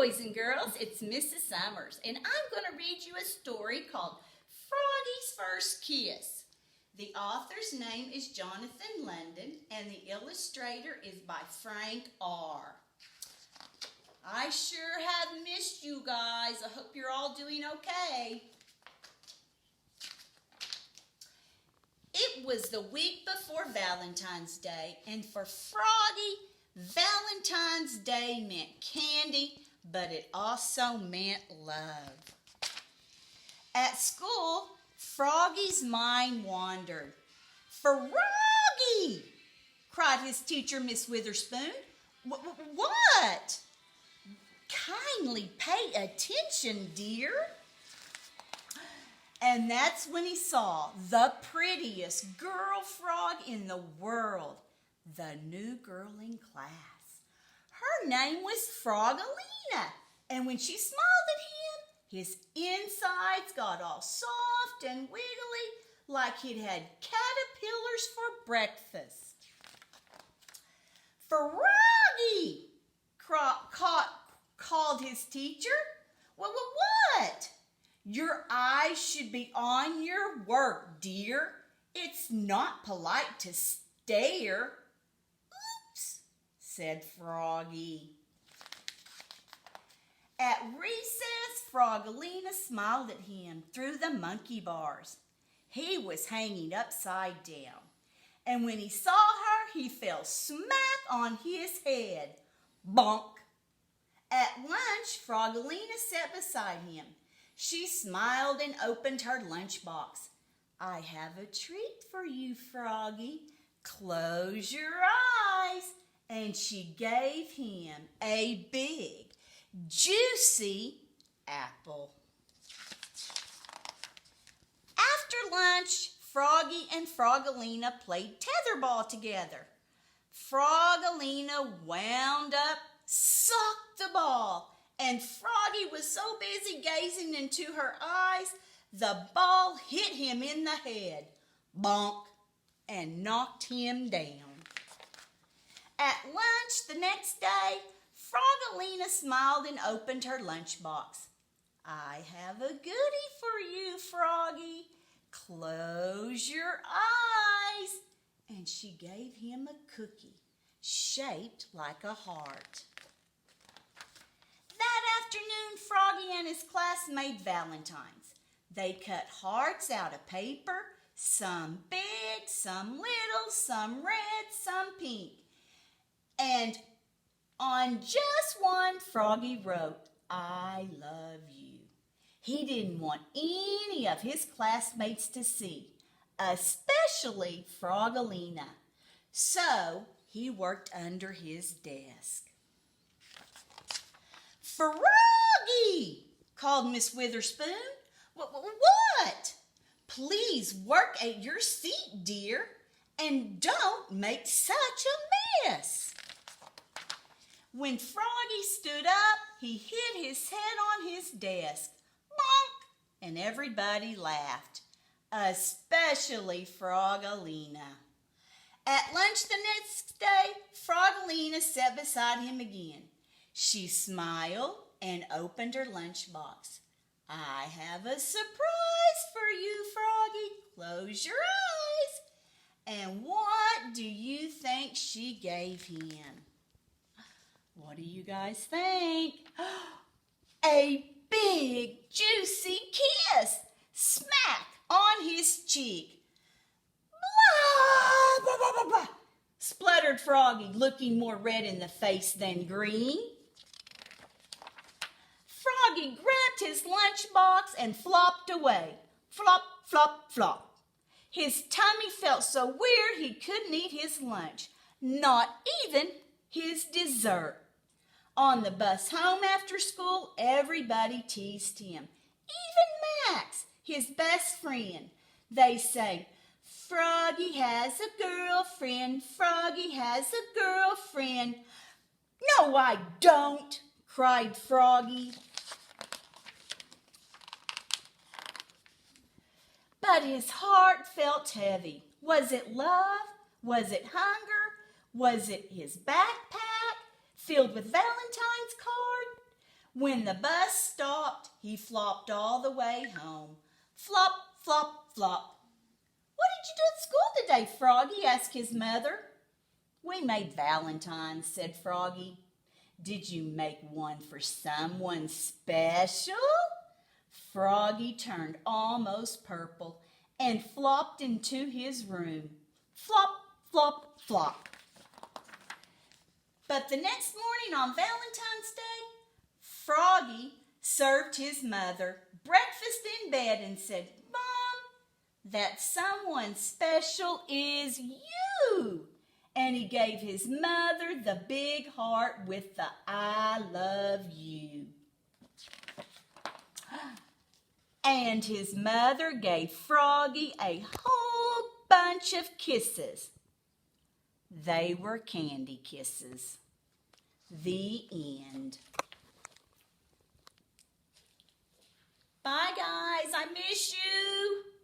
boys and girls, it's Mrs. Summers, and I'm going to read you a story called Froggy's First Kiss. The author's name is Jonathan London, and the illustrator is by Frank R. I sure have missed you guys. I hope you're all doing okay. It was the week before Valentine's Day, and for Froggy, Valentine's Day meant candy, but it also meant love. At school, Froggy's mind wandered. "Froggy!" cried his teacher, Miss Witherspoon. What? Kindly pay attention, dear. And that's when he saw the prettiest girl frog in the world, the new girl in class. Her name was Froggalina, and when she smiled at him, his insides got all soft and wiggly like he'd had caterpillars for breakfast. "Froggy!" called his teacher. What? Your eyes should be on your work, dear. It's not polite to stare. "Oops," said Froggy. At recess, Froggalina smiled at him through the monkey bars. He was hanging upside down, and when he saw her, he fell smack on his head. Bonk! At lunch, Froggalina sat beside him. She smiled and opened her lunchbox. "I have a treat for you, Froggy. Close your eyes." And she gave him a big, juicy apple. After lunch, Froggy and Froggalina played tetherball together. Froggalina wound up, socked the ball, and Froggy was so busy gazing into her eyes, the ball hit him in the head, bonk, and knocked him down. At lunch the next day, Froggalina smiled and opened her lunchbox. "I have a goodie for you, Froggy. Close your eyes." And she gave him a cookie shaped like a heart. That afternoon, Froggy and his class made valentines. They cut hearts out of paper, some big, some little, some red, some pink. And on just one, Froggy wrote, "I love you." He didn't want any of his classmates to see, especially Froggalina. So he worked under his desk. "Froggy!" called Miss Witherspoon. What? "Please work at your seat, dear, and don't make such a mess." When Froggy stood up, he hit his head on his desk. Bonk! And everybody laughed, especially Froggalina. At lunch the next day, Froggalina sat beside him again. She smiled and opened her lunchbox. "I have a surprise for you, Froggy. Close your eyes." And what do you think she gave him? What do you guys think? A big, juicy kiss, smack on his cheek. "Blah, blah, blah, blah, blah," spluttered Froggy, looking more red in the face than green. Froggy grabbed his lunchbox and flopped away. Flop, flop, flop. His tummy felt so weird he couldn't eat his lunch, not even his dessert. On the bus home after school, everybody teased him. Even Max, his best friend. They sang, "Froggy has a girlfriend, Froggy has a girlfriend." "No, I don't," cried Froggy. But his heart felt heavy. Was it love? Was it hunger? Was it his backpack filled with Valentine's cards? When the bus stopped, he flopped all the way home. Flop, flop, flop. "What did you do at school today, Froggy?" asked his mother. "We made valentines," said Froggy. "Did you make one for someone special?" Froggy turned almost purple and flopped into his room. Flop, flop, flop. But the next morning on Valentine's Day, Froggy served his mother breakfast in bed and said, "Mom, that someone special is you." And he gave his mother the big heart with the "I love you." And his mother gave Froggy a whole bunch of kisses. They were candy kisses. The end. Bye, guys. I miss you.